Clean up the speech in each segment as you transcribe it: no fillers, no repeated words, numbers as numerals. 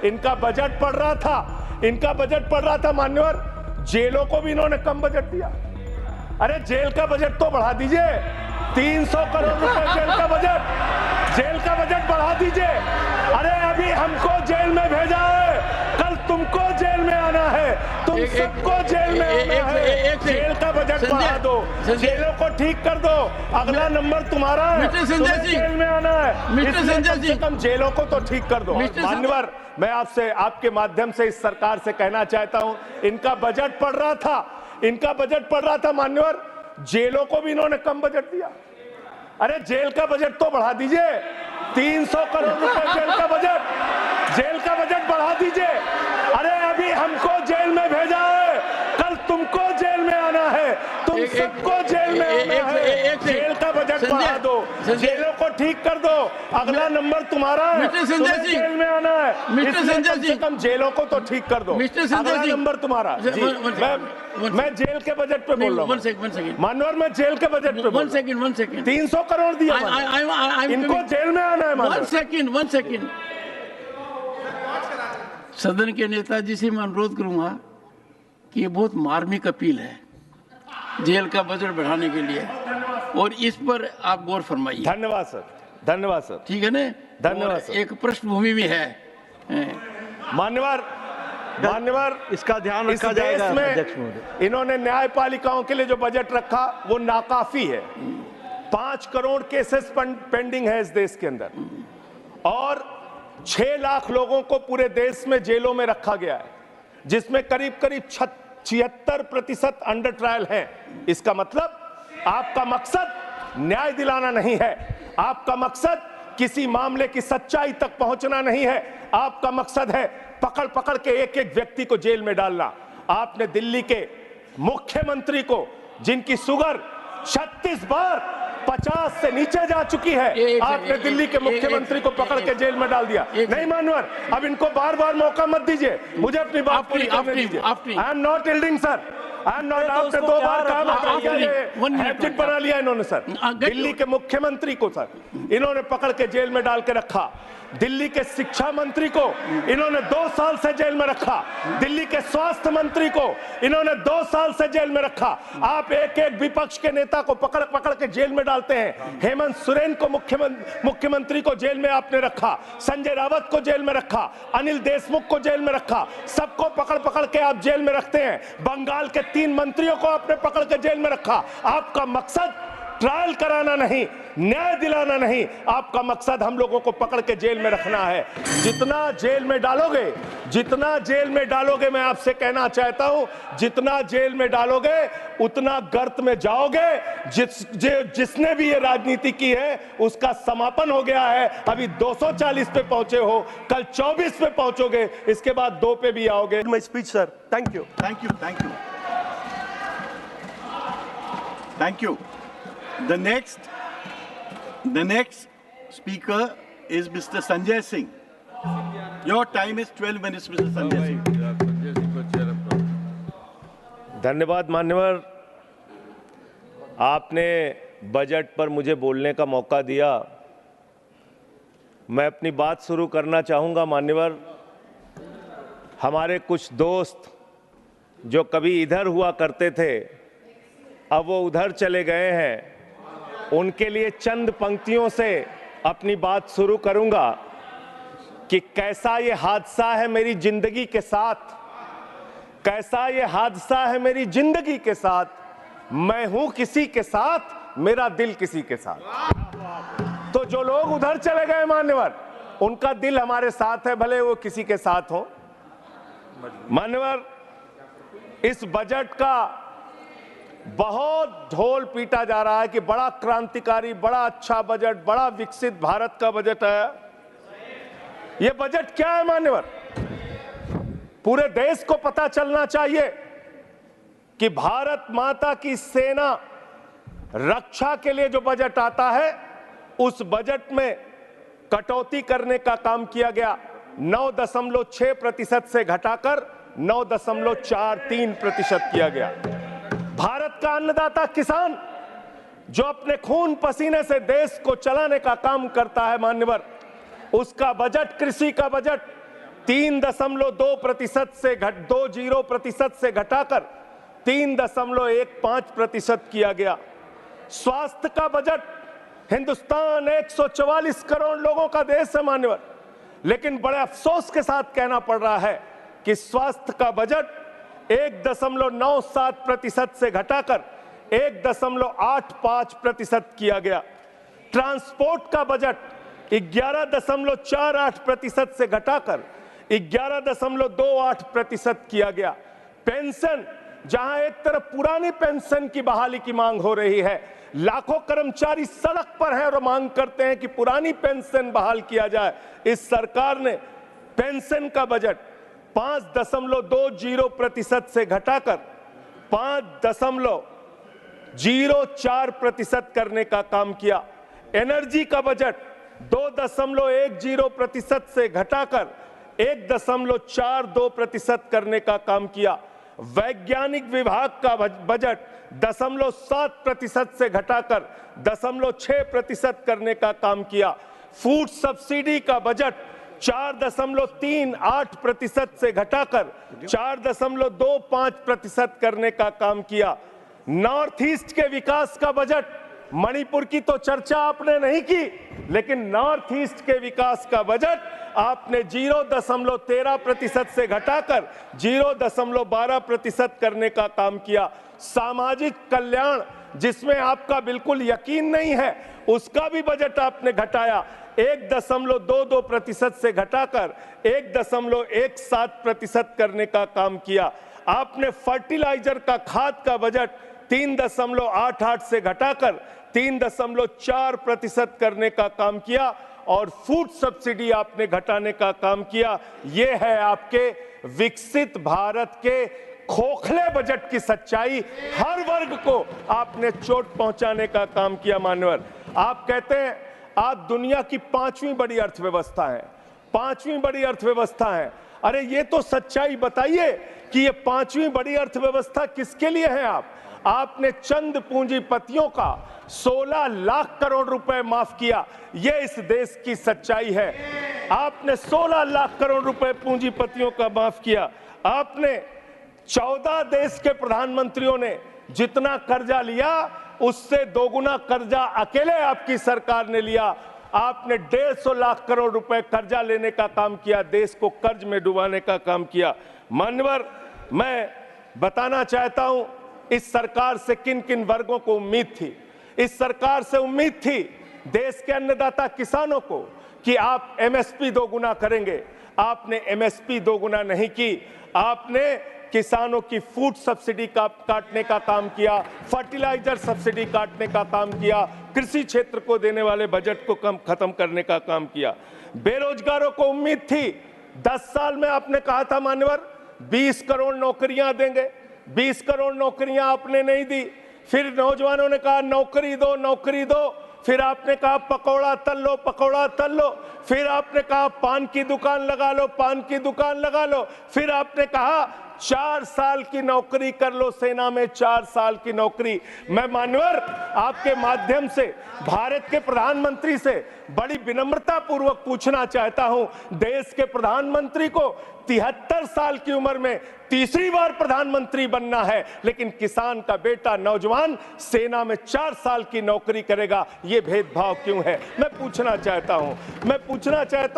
इनका बजट पढ़ रहा था मान्यवर, जेलों को भी इन्होंने कम बजट दिया। अरे जेल का बजट तो बढ़ा दीजिए, 300 करोड़ रुपए जेल का बजट बढ़ा दीजिए। अरे अभी हमको जेल में भेजा है, कल तुमको जेल में आना है, तुम सबको जेल में आना है। जेल का बजट बढ़ा दो, जेलों को ठीक कर दो, अगला नंबर तुम्हारा है, तुम्हें जेल में आना है। इसलिए कम से कम जेलों को तो ठीक कर दो। मान्यवर, मैं आपसे आपके माध्यम से इस सरकार से कहना चाहता हूं, इनका बजट पढ़ रहा था मान्यवर, जेलों को भी इन्होंने कम बजट दिया। अरे जेल का बजट तो बढ़ा दीजिए, 300 करोड़ रुपए जेल का बजट बढ़ा दीजिए। अरे अभी हमको जेल में भेजा है, कल तुमको जेल में आना है, तुम सबको जेल में आना है। जेल का बजट बढ़ा दो, जेलों को ठीक कर दो, अगला नंबर तुम्हारा है, तुम्हें जेल में आना है। इसलिए कम से कम जेलों को तो ठीक कर दो, अगला नंबर तुम्हारा। मैं जेल के बजट पे बोल रहा हूँ मानवर, मैं जेल के बजट पे 1 सेकंड 300 करोड़ दिया, इनको जेल में आना है। 1 सेकंड सदन के नेताजी से मैं अनुरोध करूंगा कि ये बहुत मार्मिक अपील है जेल का बजट बढ़ाने के लिए, और इस पर आप गौर फरमाइए। धन्यवाद सर। ठीक है ना, धन्यवाद सर। एक पृष्ठभूमि भी है मान्यवर, इसका ध्यान रखा जाएगा। इन्होंने न्यायपालिकाओं के लिए जो बजट रखा वो नाकाफी है। 5 करोड़ केसेस पेंडिंग है इस देश के अंदर, और 6 लाख लोगों को पूरे देश में जेलों में रखा गया है, जिसमें करीब 76% अंडर ट्रायल हैं। इसका मतलब आपका मकसद न्याय दिलाना नहीं है, आपका मकसद किसी मामले की सच्चाई तक पहुंचना नहीं है, आपका मकसद है पकड़ के एक व्यक्ति को जेल में डालना। आपने दिल्ली के मुख्यमंत्री को, जिनकी शुगर 36 बार 50 से नीचे जा चुकी है, आपने दिल्ली के मुख्यमंत्री को पकड़ के जेल में डाल दिया। नहीं मानवर, अब इनको बार मौका मत दीजिए, मुझे अपनी बात पूरी करने दीजिए। I am not yielding sir, I am not. आपने 2 बार कहा, हैबिट बना लिया इन्होंने सर। दिल्ली के मुख्यमंत्री को सर इन्होंने पकड़ के जेल में डाल के रखा, दिल्ली के शिक्षा मंत्री को इन्होंने 2 साल से जेल में रखा, दिल्ली के स्वास्थ्य मंत्री को इन्होंने 2 साल से जेल में रखा। आप एक विपक्ष के नेता को पकड़ के जेल में डालते हैं। हेमंत सोरेन को मुख्यमंत्री को जेल में आपने रखा, संजय रावत को जेल में रखा, अनिल देशमुख को जेल में रखा, सबको पकड़ के आप जेल में रखते हैं। बंगाल के 3 मंत्रियों को आपने पकड़ के जेल में रखा। आपका मकसद ट्रायल कराना नहीं, न्याय दिलाना नहीं, आपका मकसद हम लोगों को पकड़ के जेल में रखना है। जितना जेल में डालोगे, मैं आपसे कहना चाहता हूं, जितना जेल में डालोगे उतना गर्त में जाओगे। जिसने भी ये राजनीति की है उसका समापन हो गया है। अभी 240 पे पहुंचे हो, कल 24 पे पहुंचोगे, इसके बाद 2 पे भी आओगे। My speech sir, thank you. The next speaker is Mr. Sanjay Singh. Your time is 12 minutes, Mr. Sanjay Singh. धन्यवाद मान्यवर, आपने बजट पर मुझे बोलने का मौका दिया। मैं अपनी बात शुरू करना चाहूँगा मान्यवर। हमारे कुछ दोस्त जो कभी इधर हुआ करते थे, अब वो उधर चले गए हैं, उनके लिए चंद पंक्तियों से अपनी बात शुरू करूंगा कि कैसा ये हादसा है मेरी जिंदगी के साथ, कैसा ये हादसा है मेरी जिंदगी के साथ, मैं हूं किसी के साथ, मेरा दिल किसी के साथ। तो जो लोग उधर चले गए मान्यवर, उनका दिल हमारे साथ है, भले वो किसी के साथ हो। मान्यवर, इस बजट का बहुत ढोल पीटा जा रहा है कि बड़ा क्रांतिकारी, बड़ा अच्छा बजट, बड़ा विकसित भारत का बजट है। यह बजट क्या है मान्यवर? पूरे देश को पता चलना चाहिए कि भारत माता की सेना रक्षा के लिए जो बजट आता है, उस बजट में कटौती करने का काम किया गया। 9.6% से घटाकर 9.43% किया गया। भारत का अन्नदाता किसान जो अपने खून पसीने से देश को चलाने का काम करता है मान्यवर, उसका बजट, कृषि का बजट 3.2% से 20% से घटाकर 3.15% किया गया। स्वास्थ्य का बजट, हिंदुस्तान 144 करोड़ लोगों का देश है मान्यवर, लेकिन बड़े अफसोस के साथ कहना पड़ रहा है कि स्वास्थ्य का बजट 1.97% से घटाकर 1.85% किया गया। ट्रांसपोर्ट का बजट 11.48% से घटाकर 11.28% किया गया। पेंशन, जहां एक तरफ पुरानी पेंशन की बहाली की मांग हो रही है, लाखों कर्मचारी सड़क पर हैं और मांग करते हैं कि पुरानी पेंशन बहाल किया जाए, इस सरकार ने पेंशन का बजट 5.20% से घटाकर 5.04% करने का काम किया। एनर्जी का बजट 2.10% से घटाकर 1.42% करने का काम किया। वैज्ञानिक विभाग का बजट 0.7% से घटाकर 0.6% करने का काम किया। फूड सब्सिडी का बजट 4.38% से घटाकर 4.25% करने का काम किया। नॉर्थ ईस्ट के विकास का बजट, मणिपुर की तो चर्चा आपने नहीं की, लेकिन नॉर्थ ईस्ट के विकास का बजट आपने 0.13% से घटाकर 0.12% करने का काम किया। सामाजिक कल्याण, जिसमें आपका बिल्कुल यकीन नहीं है, उसका भी बजट आपने घटाया, 1.22% से घटाकर 1.17% करने का काम किया। आपने फर्टिलाइजर का, खाद का बजट 3.88 से घटाकर 3.4% करने का काम किया और फूड सब्सिडी आपने घटाने का काम किया। ये है आपके विकसित भारत के खोखले बजट की सच्चाई। हर वर्ग को आपने चोट पहुंचाने का काम किया मान्यवर। आप कहते हैं आप दुनिया की 5वीं बड़ी अर्थव्यवस्था है, 5वीं बड़ी अर्थव्यवस्था है। अरे ये तो सच्चाई बताइए कि ये 5वीं बड़ी अर्थव्यवस्था किसके लिए है? आपने चंद पूंजीपतियों का 16 लाख करोड़ रुपए माफ किया। ये इस देश की सच्चाई है। आपने 16 लाख करोड़ रुपए पूंजीपतियों का माफ किया। आपने 14 देश के प्रधानमंत्रियों ने जितना कर्जा लिया, उससे दोगुना कर्जा अकेले आपकी सरकार ने लिया। आपने 150 लाख करोड़ रुपए कर्जा लेने का काम किया, देश को कर्ज में डुबाने का काम किया। मान्यवर, मैं बताना चाहता हूं इस सरकार से किन किन वर्गों को उम्मीद थी। इस सरकार से उम्मीद थी देश के अन्नदाता किसानों को कि आप एमएसपी दोगुना करेंगे। आपने एमएसपी दोगुना नहीं की, आपने किसानों की फूड सब्सिडी का काटने का काम किया, फर्टिलाइजर सब्सिडी काटने का काम किया, कृषि क्षेत्र को देने वाले बजट को खत्म करने का काम किया। बेरोजगारों को उम्मीद थी, 10 साल में आपने कहा था मान्यवर 20 करोड़ नौकरियां देंगे, 20 करोड़ नौकरियां आपने नहीं दी। फिर नौजवानों ने कहा नौकरी दो, नौकरी दो। फिर आपने कहा पकौड़ा तल लो, पकौड़ा तल लो। फिर आपने कहा पान की दुकान लगा लो, पान की दुकान लगा लो। फिर आपने कहा 4 साल की नौकरी कर लो, सेना में 4 साल की नौकरी। मैं मान्यवर आपके माध्यम से भारत के प्रधानमंत्री से बड़ी विनम्रता पूर्वक पूछना चाहता हूं, देश के प्रधानमंत्री को 73 साल की उम्र में तीसरी बार प्रधानमंत्री बनना है, लेकिन किसान का बेटा नौजवान सेना में 4 साल की नौकरी करेगा, ये भेदभाव क्यों है? मैं पूछना चाहता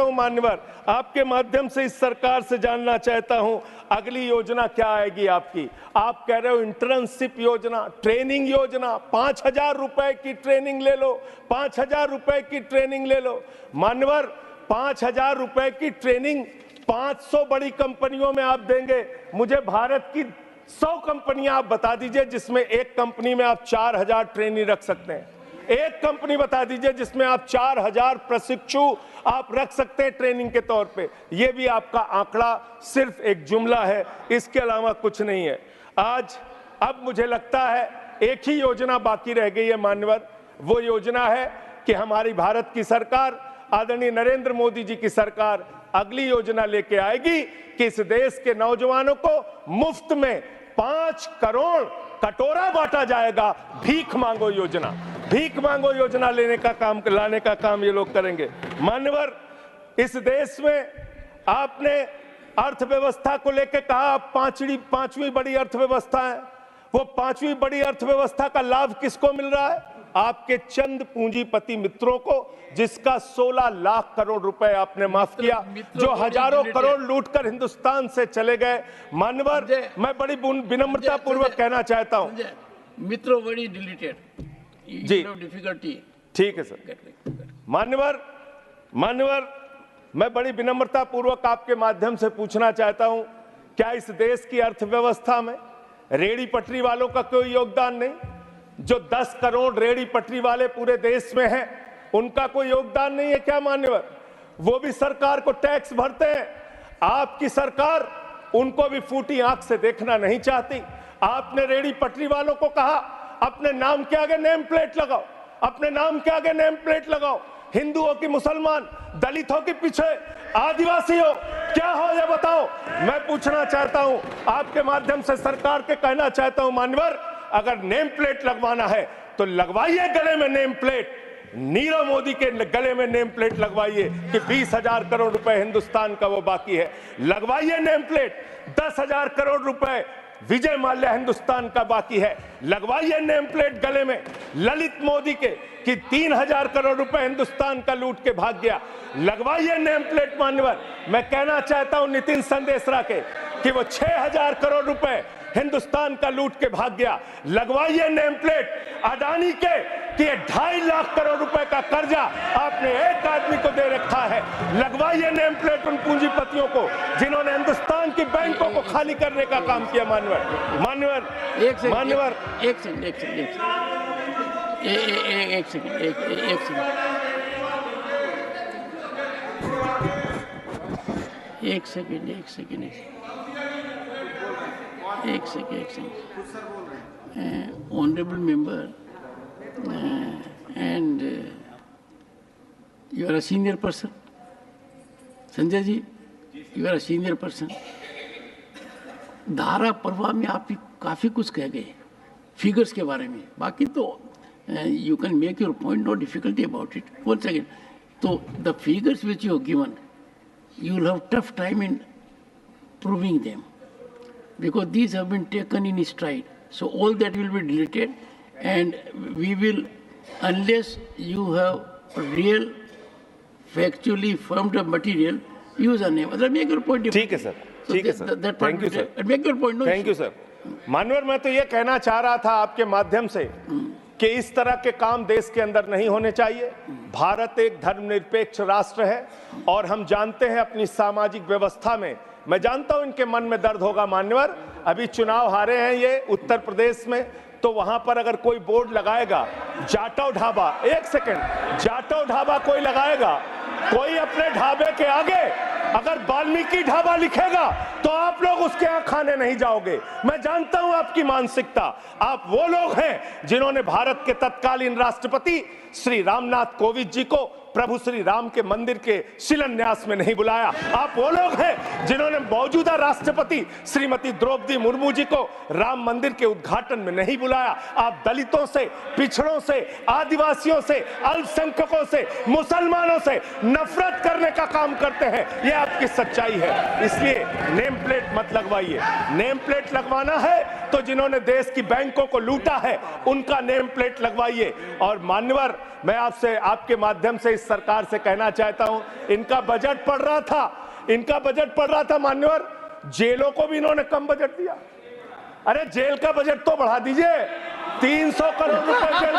हूं मान्यवर, आपके माध्यम से इस सरकार से जानना चाहता हूं अगली योजना क्या आएगी आपकी। आप कह रहे हो इंटर्नशिप योजना, ट्रेनिंग योजना, 5,000 रुपए की ट्रेनिंग ले लो, 5,000 रुपए की ट्रेनिंग ले लो। मान्यवर, 5,000 रुपए की ट्रेनिंग 500 बड़ी कंपनियों में आप देंगे। मुझे भारत की 100 कंपनियां आप बता दीजिए जिसमें एक कंपनी में आप 4,000 ट्रेनी रख सकते हैं। एक कंपनी बता दीजिए जिसमें आप 4,000 प्रशिक्षु आप रख सकते हैं ट्रेनिंग के तौर पे। ये भी आपका आंकड़ा सिर्फ एक जुमला है, इसके अलावा कुछ नहीं है। अब मुझे लगता है एक ही योजना बाकी रह गई है मान्यवर, वो योजना है कि हमारी भारत की सरकार, आदरणीय नरेंद्र मोदी जी की सरकार अगली योजना लेके आएगी कि इस देश के नौजवानों को मुफ्त में 5 करोड़ कटोरा बांटा जाएगा। भीख मांगो योजना, भीख मांगो योजना लाने का काम ये लोग करेंगे। मान्यवर, इस देश में आपने अर्थव्यवस्था को लेकर कहा आप पांचवी बड़ी अर्थव्यवस्था है। वो पांचवी बड़ी अर्थव्यवस्था का लाभ किसको मिल रहा है? आपके चंद पूंजीपति मित्रों को, जिसका 16 लाख करोड़ रुपए आपने माफ किया, जो हजारों करोड़ लूटकर हिंदुस्तान से चले गए। मान्यवर, मैं बड़ी विनम्रता पूर्वक कहना चाहता हूं, मित्रों बड़ी डिलीटेड जी, डिफिकल्टी। ठीक है सर। मान्यवर, मैं बड़ी विनम्रता पूर्वक आपके माध्यम से पूछना चाहता हूं, क्या इस देश की अर्थव्यवस्था में रेहड़ी पटरी वालों का कोई योगदान नहीं? जो 10 करोड़ रेहड़ी पटरी वाले पूरे देश में हैं, उनका कोई योगदान नहीं है क्या मान्यवर? वो भी सरकार को टैक्स भरते हैं। आपकी सरकार उनको भी फूटी आंख से देखना नहीं चाहती। आपने रेहड़ी पटरी वालों को कहा अपने नाम के आगे नेम प्लेट लगाओ, अपने नाम के आगे नेम प्लेट लगाओ। हिंदुओं की, मुसलमान, दलितों के पीछे आदिवासी हो, क्या हो ये बताओ। मैं पूछना चाहता हूं, आपके माध्यम से सरकार के कहना चाहता हूं, मान्यवर, अगर नेम प्लेट लगवाना है तो लगवाइए गले में नेम प्लेट। नीरव मोदी के गले में नेम प्लेट लगवाइए कि 20,000 करोड़ रुपए हिंदुस्तान का वो बाकी है। लगवाइए नेम प्लेट। 10,000 करोड़ रुपए विजय माल्या हिंदुस्तान का बाकी है। लगवाइए नेम प्लेट गले में ललित मोदी के कि 3,000 करोड़ रुपए हिंदुस्तान का लूट के भाग गया। लगवाइए नेम प्लेट मान्यवर। मैं कहना चाहता हूं नितिन संदेशरा के कि वो 6,000 करोड़ रुपए हिंदुस्तान का लूट के भाग गया। लगवाइए नेम प्लेट अडानी के कि 2.5 लाख करोड़ रुपए का कर्जा आपने एक आदमी को दे रखा है। लगवाइए नेम प्लेट उन पूंजीपतियों को जिन्होंने हिंदुस्तान की बैंकों को खाली करने का काम किया। मान्यवर, एक second. Honorable member, and you are a senior person. Sanjay ji, you are a senior person. धारा प्रवाह में आप काफी कुछ कह गए फिगर्स के बारे में। बाकी तो you can make your point, no difficulty about it. One second. So the figures which you have given, you will have tough time in proving them, because these have been taken in stride. So all that will be deleted, and we will, unless you have real, factually firmed up material, use a name. Make your point. ठीक है sir, ठीक है sir, thank you sir, make your point. Thank you sir. मानवर, मैं तो ये कहना चाह रहा था आपके माध्यम से कि इस तरह के काम देश के अंदर नहीं होने चाहिए। भारत एक धर्मनिरपेक्ष राष्ट्र है और हम जानते हैं अपनी सामाजिक व्यवस्था में, मैं जानता हूं इनके मन में दर्द होगा मान्यवर, अभी चुनाव हारे हैं ये उत्तर प्रदेश में, तो वहां पर अगर कोई बोर्ड लगाएगा जाटव ढाबा, एक सेकंड, जाटव ढाबा कोई लगाएगा, कोई अपने ढाबे के आगे अगर वाल्मीकि ढाबा लिखेगा तो आप लोग उसके यहाँ खाने नहीं जाओगे। मैं जानता हूं आपकी मानसिकता। आप वो लोग हैं जिन्होंने भारत के तत्कालीन राष्ट्रपति श्री रामनाथ कोविंद जी को प्रभु श्री राम के मंदिर के शिलान्यास में नहीं बुलाया। आप वो लोग हैं जिन्होंने मौजूदा राष्ट्रपति श्रीमती द्रौपदी मुर्मू जी को राम मंदिर के उद्घाटन में नहीं बुलाया। आप दलितों से, पिछड़ों से, आदिवासियों से, अल्पसंख्यकों से, मुसलमानों से नफरत करने का काम करते हैं। यह आपकी सच्चाई है। इसलिए नेम प्लेट मत लगवाइए। नेम प्लेट लगवाना है तो जिन्होंने देश की बैंकों को लूटा है उनका नेम प्लेट लगवाइए। और मान्यवर, मैं आपसे, आपके माध्यम से इस सरकार से कहना चाहता हूं, इनका बजट पढ़ रहा था मान्यवर, जेलों को भी इन्होंने कम बजट दिया। अरे जेल का बजट तो बढ़ा दीजिए, 300 करोड़ रुपए जेल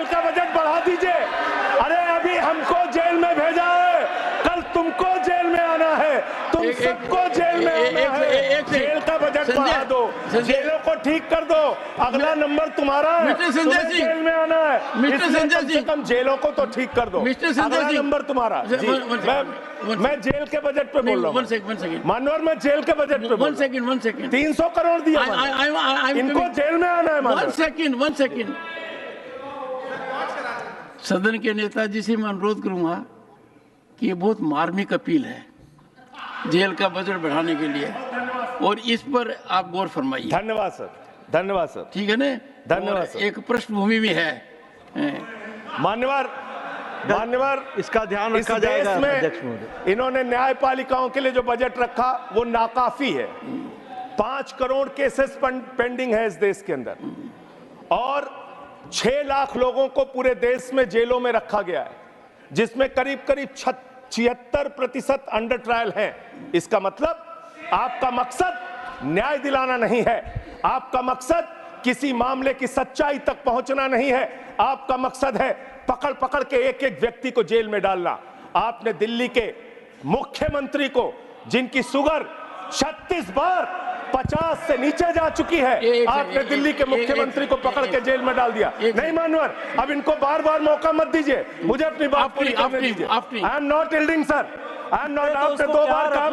का बजट बढ़ा दीजिए। अरे अभी हमको जेल में भेजा है, कल तुमको जेल में आना है, तुम सबको जेल में आना है। जेल का बजट बढ़ा दो, जेलों को ठीक कर दो, अगला नंबर तुम्हारा है, तुम्हें जेल में आना है, इसलिए कम से कम जेलों को तो ठीक कर दो, अगला नंबर तुम्हारा। मैं जेल के बजट पे बोल रहा हूँ मानवर, मैं जेल के बजट पे बोल रहा हूँ। 300 करोड़ दिया, इनको जेल में आना है। One second. सदन के नेताजी से मैं अनुरोध करूंगा कि ये बहुत मार्मिक अपील है जेल का बजट बढ़ाने के लिए, और इस पर आप गौर फरमाइए। धन्यवाद सर, धन्यवाद सर। ठीक है ना, धन्यवाद सर। एक पृष्ठभूमि भी है मान्यवर, मान्यवर, इसका ध्यान इस रखा देश जाएगा अध्यक्ष में महोदय। इन्होंने न्यायपालिकाओं के लिए जो बजट रखा वो नाकाफी है। 5 करोड़ केसेस पेंडिंग है इस देश के अंदर और 6 लाख लोगों को पूरे देश में जेलों में रखा गया है, जिसमें करीब करीब 76% अंडर ट्रायल हैं। इसका मतलब आपका मकसद न्याय दिलाना नहीं है, आपका मकसद किसी मामले की सच्चाई तक पहुंचना नहीं है, आपका मकसद है पकड़ पकड़ के एक एक व्यक्ति को जेल में डालना। आपने दिल्ली के मुख्यमंत्री को, जिनकी शुगर 36 बार 50 से नीचे जा चुकी है, आपने दिल्ली के मुख्यमंत्री को पकड़ के जेल में डाल दिया। नहीं मानवर, अब इनको बार बार मौका मत दीजिए, मुझे अपनी बात पूरी करने दीजिए। I am not yielding sir, I am not. आपने 2 बार कहा,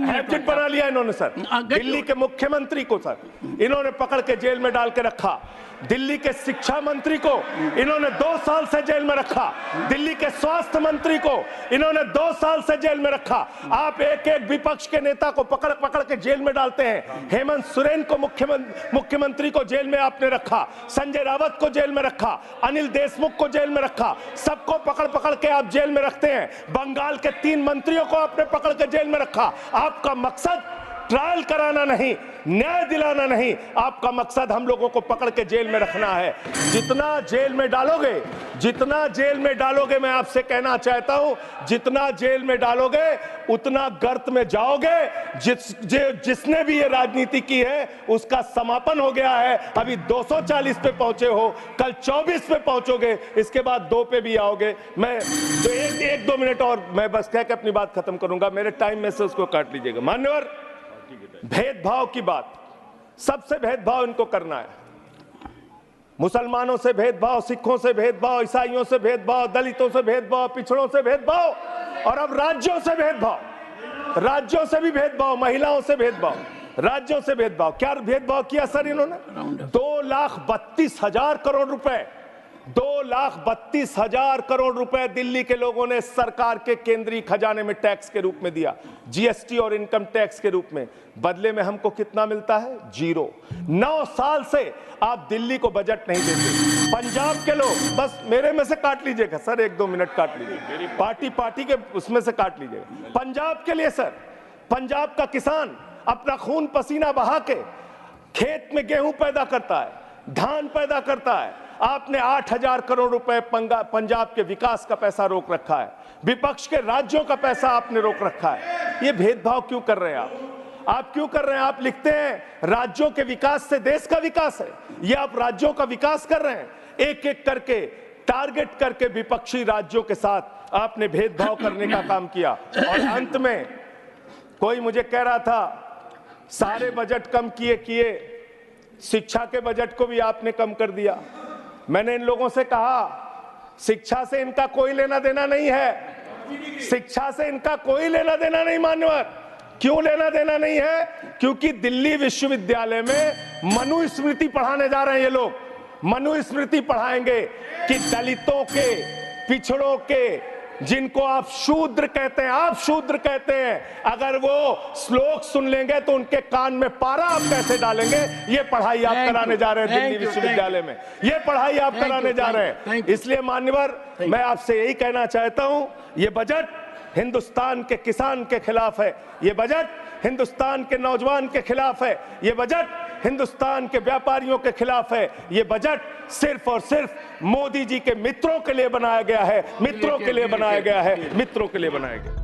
हैबिट बना लिया इन्होंने सर। दिल्ली के मुख्यमंत्री को सर इन्होंने पकड़ के जेल में डाल के रखा, दिल्ली के शिक्षा मंत्री को इन्होंने 2 साल से जेल में रखा, दिल्ली के स्वास्थ्य मंत्री को इन्होंने 2 साल से जेल में रखा। आप एक एक विपक्ष के नेता को पकड़ पकड़ के जेल में डालते हैं। हेमंत सोरेन को मुख्यमंत्री को जेल में आपने रखा, संजय रावत को जेल में रखा, अनिल देशमुख को जेल में रखा, सबको पकड़ पकड़ के आप जेल में रखते हैं। बंगाल के 3 मंत्रियों को आपने पकड़ के जेल में रखा। आपका मकसद ट्रायल कराना नहीं, न्याय दिलाना नहीं, आपका मकसद हम लोगों को पकड़ के जेल में रखना है। जितना जेल में डालोगे, जितना जेल में डालोगे, मैं आपसे कहना चाहता हूं, जितना जेल में डालोगे उतना गर्त में जाओगे। जिसने भी ये राजनीति की है उसका समापन हो गया है। अभी 240 पे पहुंचे हो, कल 24 पे पहुंचोगे, इसके बाद 2 पे भी आओगे। मैं तो 1-2 मिनट और मैं बस कह के अपनी बात खत्म करूंगा, मेरे टाइम में से उसको काट लीजिएगा। मान्यवर, भेदभाव की बात, सबसे भेदभाव इनको करना है। मुसलमानों से भेदभाव, सिखों से भेदभाव, ईसाइयों से भेदभाव, दलितों से भेदभाव, पिछड़ों से भेदभाव और अब राज्यों से भेदभाव, राज्यों से भी भेदभाव, महिलाओं से भेदभाव, राज्यों से भेदभाव। क्या भेदभाव किया सर इन्होंने? 2,32,000 करोड़ रुपए, 2,32,000 करोड़ रुपए दिल्ली के लोगों ने सरकार के केंद्रीय खजाने में टैक्स के रूप में दिया, जीएसटी और इनकम टैक्स के रूप में। बदले में हमको कितना मिलता है? 0। 9 साल से आप दिल्ली को बजट नहीं देते। पंजाब के लोग, बस मेरे में से काट लीजिएगा सर, 1-2 मिनट काट लीजिए, पार्टी के उसमें से काट लीजिएगा। पंजाब के लिए सर, पंजाब का किसान अपना खून पसीना बहा के खेत में गेहूं पैदा करता है, धान पैदा करता है। आपने 8,000 करोड़ रुपए पंजाब के विकास का पैसा रोक रखा है, विपक्ष के राज्यों का पैसा आपने रोक रखा है। ये भेदभाव क्यों कर रहे हैं आप क्यों कर रहे हैं? आप लिखते हैं राज्यों के विकास से देश का विकास है, ये आप राज्यों का विकास कर रहे हैं। एक एक करके टारगेट करके विपक्षी राज्यों के साथ आपने भेदभाव करने का काम किया। और अंत में कोई मुझे कह रहा था सारे बजट कम किए, शिक्षा के बजट को भी आपने कम कर दिया। मैंने इन लोगों से कहा शिक्षा से इनका कोई लेना देना नहीं है, शिक्षा से इनका कोई लेना देना नहीं। मान्यवर, क्यों लेना देना नहीं है? क्योंकि दिल्ली विश्वविद्यालय में मनुस्मृति पढ़ाने जा रहे हैं ये लोग। मनुस्मृति पढ़ाएंगे कि दलितों के, पिछड़ों के, जिनको आप शूद्र कहते हैं, आप शूद्र कहते हैं, अगर वो श्लोक सुन लेंगे तो उनके कान में पारा आप कैसे डालेंगे? ये पढ़ाई आप कराने जा रहे हैं दिल्ली विश्वविद्यालय में, ये पढ़ाई आप कराने जा रहे हैं। इसलिए मान्यवर, मैं आपसे यही कहना चाहता हूं, ये बजट हिंदुस्तान के किसान के खिलाफ है, ये बजट हिंदुस्तान के नौजवान के खिलाफ है, ये बजट हिंदुस्तान के व्यापारियों के खिलाफ है। ये बजट सिर्फ और सिर्फ मोदी जी के मित्रों के लिए बनाया गया है, मित्रों के लिए बनाया गया है, मित्रों के लिए बनाया गया।